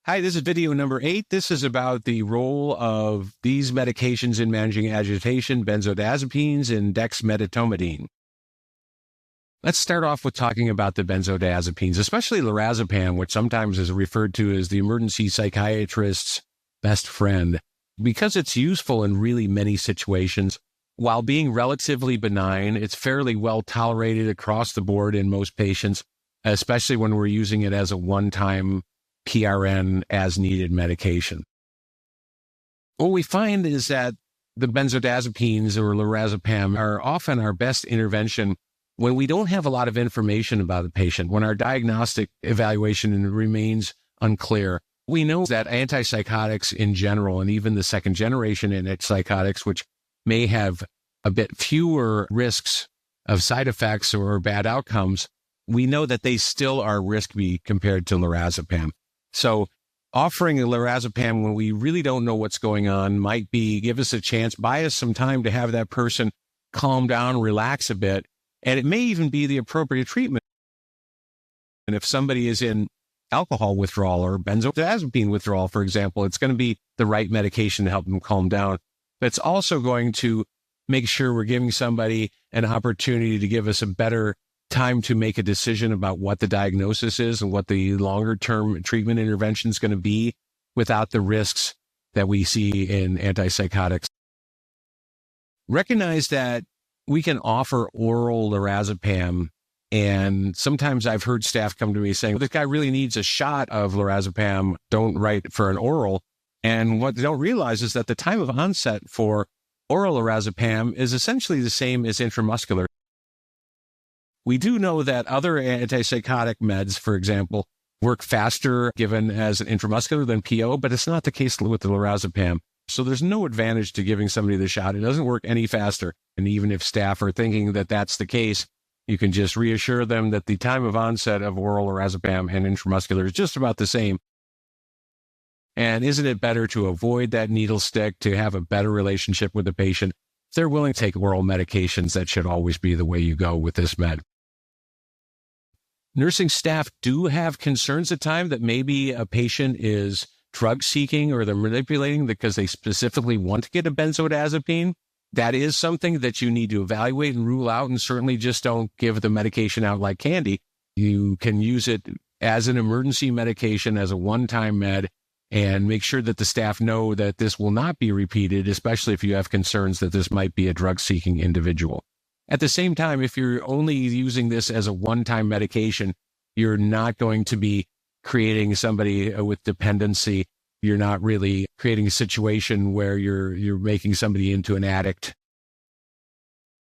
Hi, this is video number 8. This is about the role of these medications in managing agitation, benzodiazepines and dexmedetomidina. Let's start off with talking about the benzodiazepines, especially lorazepam, which sometimes is referred to as the emergency psychiatrist's best friend, because it's useful in really many situations. While being relatively benign, it's fairly well tolerated across the board in most patients, especially when we're using it as a one-time PRN as needed medication. What we find is that the benzodiazepines or lorazepam are often our best intervention when we don't have a lot of information about the patient, when our diagnostic evaluation remains unclear. We know that antipsychotics in general, and even the second generation antipsychotics, which may have a bit fewer risks of side effects or bad outcomes, we know that they still are risky compared to lorazepam. So offering a lorazepam when we really don't know what's going on might be give us a chance, buy us some time to have that person calm down, relax a bit, and it may even be the appropriate treatment. And if somebody is in alcohol withdrawal or benzodiazepine withdrawal, for example, it's going to be the right medication to help them calm down. But it's also going to make sure we're giving somebody an opportunity to give us a better time to make a decision about what the diagnosis is and what the longer-term treatment intervention is going to be without the risks that we see in antipsychotics. Recognize that we can offer oral lorazepam, and sometimes I've heard staff come to me saying, well, this guy really needs a shot of lorazepam, don't write for an oral. And what they don't realize is that the time of onset for oral lorazepam is essentially the same as intramuscular. We do know that other antipsychotic meds, for example, work faster given as an intramuscular than PO, but it's not the case with the lorazepam. So there's no advantage to giving somebody the shot. It doesn't work any faster. And even if staff are thinking that that's the case, you can just reassure them that the time of onset of oral lorazepam and intramuscular is just about the same. And isn't it better to avoid that needle stick, to have a better relationship with the patient? If they're willing to take oral medications, that should always be the way you go with this med. Nursing staff do have concerns at times that maybe a patient is drug seeking or they're manipulating because they specifically want to get a benzodiazepine. That is something that you need to evaluate and rule out, and certainly just don't give the medication out like candy. You can use it as an emergency medication, as a one-time med, and make sure that the staff know that this will not be repeated, especially if you have concerns that this might be a drug-seeking individual. At the same time, if you're only using this as a one-time medication, you're not going to be creating somebody with dependency. You're not really creating a situation where you're making somebody into an addict.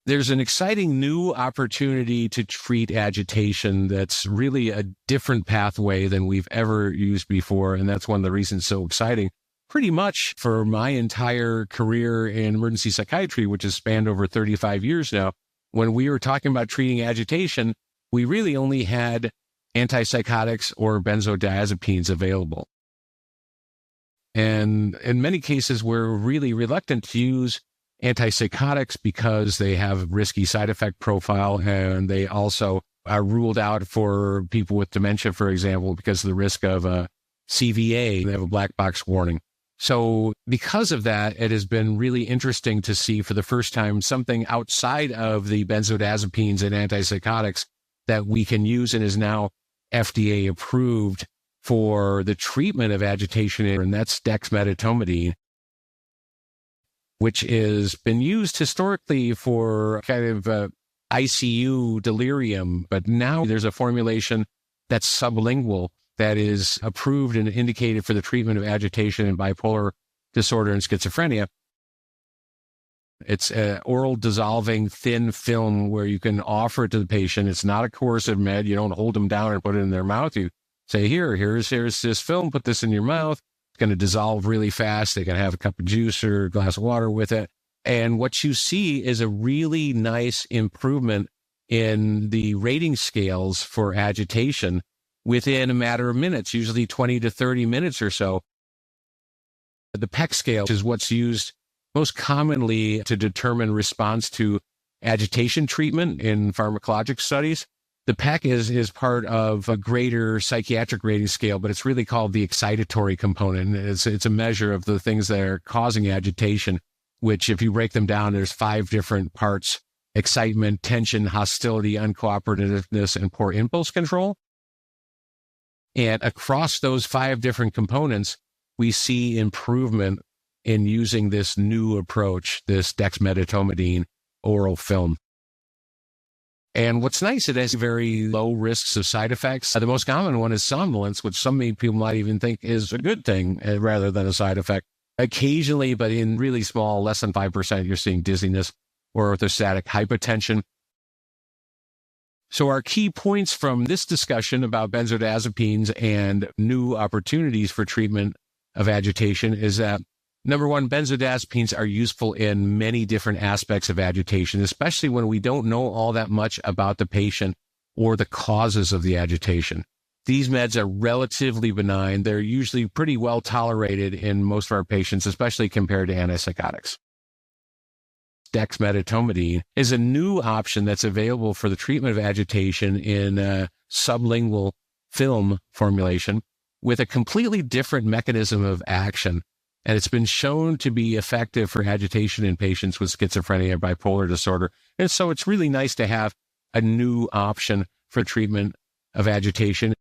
There's an exciting new opportunity to treat agitation that's really a different pathway than we've ever used before, and that's one of the reasons it's so exciting. Pretty much for my entire career in emergency psychiatry, which has spanned over 35 years now, when we were talking about treating agitation, we really only had antipsychotics or benzodiazepines available. And in many cases, we're really reluctant to use antipsychotics because they have risky side effect profile, and they also are ruled out for people with dementia, for example, because of the risk of a CVA. They have a black box warning. So because of that, it has been really interesting to see for the first time something outside of the benzodiazepines and antipsychotics that we can use and is now FDA approved for the treatment of agitation, and that's dexmedetomidina, which has been used historically for kind of ICU delirium, but now there's a formulation that's sublingual that is approved and indicated for the treatment of agitation and bipolar disorder and schizophrenia. It's an oral dissolving thin film where you can offer it to the patient. It's not a coercive med. You don't hold them down and put it in their mouth. You say, here's this film, put this in your mouth. It's going to dissolve really fast. They can have a cup of juice or a glass of water with it. And what you see is a really nice improvement in the rating scales for agitation within a matter of minutes, usually 20 to 30 minutes or so. The PEC scale, which is what's used most commonly to determine response to agitation treatment in pharmacologic studies, The PEC is part of a greater psychiatric rating scale, but it's really called the excitatory component. It's a measure of the things that are causing agitation, which if you break them down, there's 5 different parts: excitement, tension, hostility, uncooperativeness, and poor impulse control. And across those 5 different components, we see improvement in using this new approach, this dexmedetomidine oral film. And what's nice, it has very low risks of side effects. The most common one is somnolence, which some people might even think is a good thing rather than a side effect. Occasionally, but in really small, less than 5%, you're seeing dizziness or orthostatic hypotension. So our key points from this discussion about benzodiazepines and new opportunities for treatment of agitation is that, number one, benzodiazepines are useful in many different aspects of agitation, especially when we don't know all that much about the patient or the causes of the agitation. These meds are relatively benign. They're usually pretty well tolerated in most of our patients, especially compared to antipsychotics. Dexmedetomidine is a new option that's available for the treatment of agitation in a sublingual film formulation with a completely different mechanism of action. And it's been shown to be effective for agitation in patients with schizophrenia or bipolar disorder. And so it's really nice to have a new option for treatment of agitation.